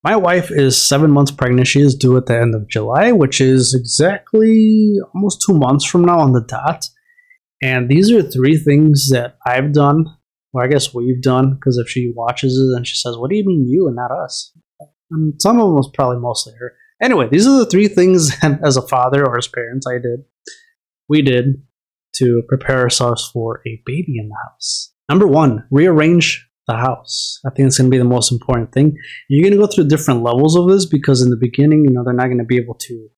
My wife is 7 months pregnant. She is due at the end of July, which is exactly almost 2 months from now on the dot. And these are three things that I've done, or I guess we've done, because if she watches it and she says, "What do you mean you and not us?" And some of them was probably mostly her. Anyway, these are the three things that, as a father or as parents, we did to prepare ourselves for a baby in the house. Number one, rearrange the house. I think it's going to be the most important thing. You're going to go through different levels of this because in the beginning, they're not going to be able to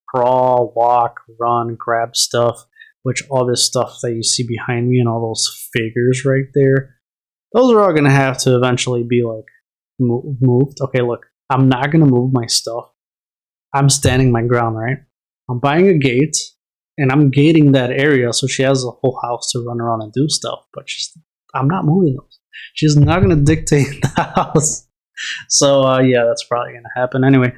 crawl, walk, run, grab stuff, which all this stuff that you see behind me and all those figures right there, those are all going to have to eventually be like moved. Okay, look, I'm not going to move my stuff. I'm standing my ground, right? I'm buying a gate and I'm gating that area so she has a whole house to run around and do stuff, but I'm not moving those. She's not going to dictate the house. So, yeah, that's probably going to happen. Anyway,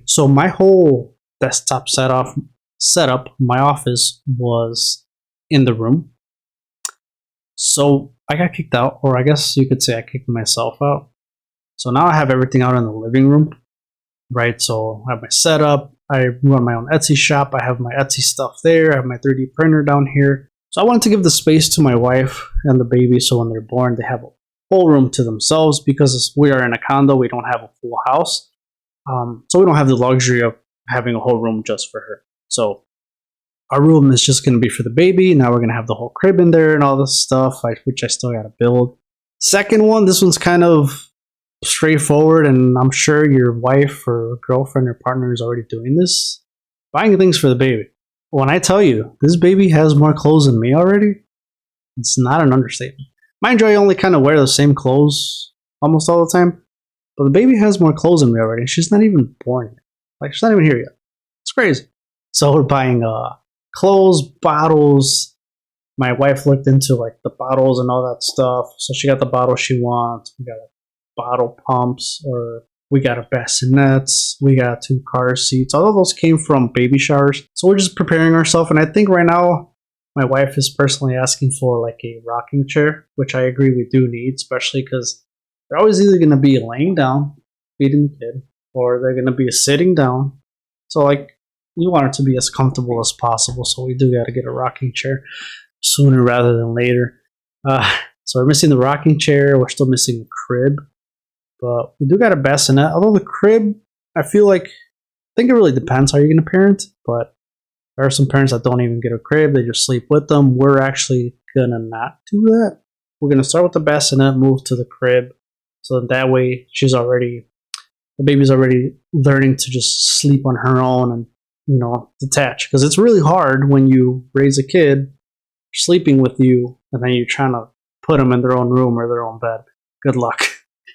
so my whole desktop setup, my office was in the room. So I got kicked out, or I guess you could say I kicked myself out. So now I have everything out in the living room, right? So I have my setup. I run my own Etsy shop. I have my Etsy stuff there. I have my 3D printer down here. So I wanted to give the space to my wife and the baby so when they're born, they have a whole room to themselves because we are in a condo. We don't have a full house. So we don't have the luxury of having a whole room just for her. So our room is just going to be for the baby. Now we're going to have the whole crib in there and all this stuff, which I still got to build. Second one, this one's kind of straightforward, and I'm sure your wife or girlfriend or partner is already doing this. Buying things for the baby. When I tell you, this baby has more clothes than me already, it's not an understatement. Mind you, I only kind of wear the same clothes almost all the time, but the baby has more clothes than me already. She's not even born yet. Like, she's not even here yet. It's crazy. So we're buying clothes, bottles. My wife looked into like the bottles and all that stuff. So she got the bottle she wants. We got bottle pumps, or we got a bassinets. We got 2 car seats. All of those came from baby showers. So we're just preparing ourselves. And I think right now my wife is personally asking for like a rocking chair, which I agree we do need, especially because they're always either going to be laying down, feeding the kid, or they're going to be sitting down. So like, you want it to be as comfortable as possible, so we do got to get a rocking chair sooner rather than later. So we're missing the rocking chair. We're still missing the crib, but we do got a bassinet. Although the crib, I think it really depends how you're going to parent, but there are some parents that don't even get a crib. They just sleep with them. We're actually going to not do that. We're going to start with the bassinet, move to the crib, so that way the baby's already learning to just sleep on her own and detach, because it's really hard when you raise a kid sleeping with you and then you're trying to put them in their own room or their own bed. Good luck.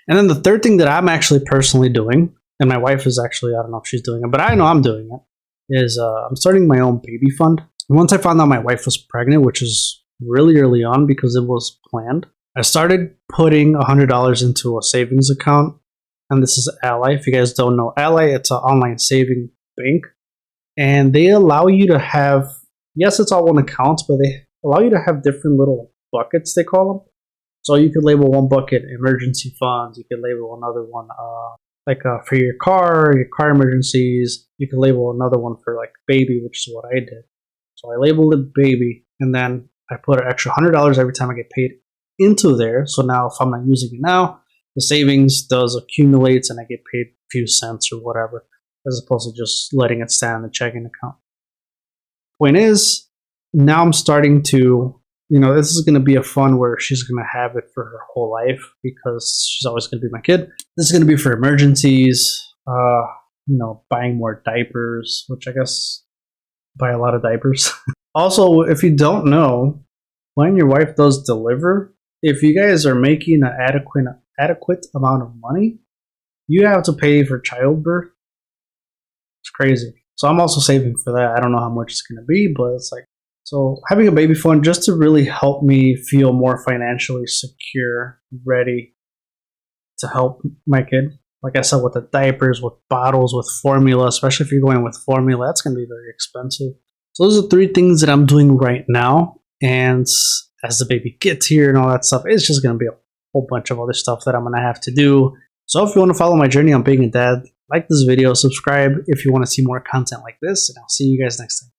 And then the third thing that I'm actually personally doing, and my wife is actually, I don't know if she's doing it, but I know I'm doing it, is I'm starting my own baby fund. And once I found out my wife was pregnant, which is really early on because it was planned, I started putting $100 into a savings account. And this is Ally. If you guys don't know Ally, it's an online saving bank. And they allow you to have, yes, it's all one account, but they allow you to have different little buckets, they call them. So you could label one bucket emergency funds. You could label another one for your car emergencies. You could label another one for like baby, which is what I did. So I labeled it baby, and then I put an extra $100 every time I get paid into there. So now if I'm not using it now, the savings does accumulate and I get paid a few cents or whatever, as opposed to just letting it stand in the checking account. Point is, now I'm starting to, this is going to be a fun where she's going to have it for her whole life because she's always going to be my kid. This is going to be for emergencies, buying more diapers, which I guess buy a lot of diapers. Also, if you don't know, when your wife does deliver, if you guys are making an adequate amount of money, you have to pay for childbirth. It's crazy. So I'm also saving for that. I don't know how much it's going to be, but it's like, so having a baby fund just to really help me feel more financially secure, ready to help my kid. Like I said, with the diapers, with bottles, with formula, especially if you're going with formula, that's going to be very expensive. So those are 3 things that I'm doing right now. And as the baby gets here and all that stuff, it's just going to be a whole bunch of other stuff that I'm going to have to do. So if you want to follow my journey on being a dad, like this video, subscribe if you want to see more content like this, and I'll see you guys next time.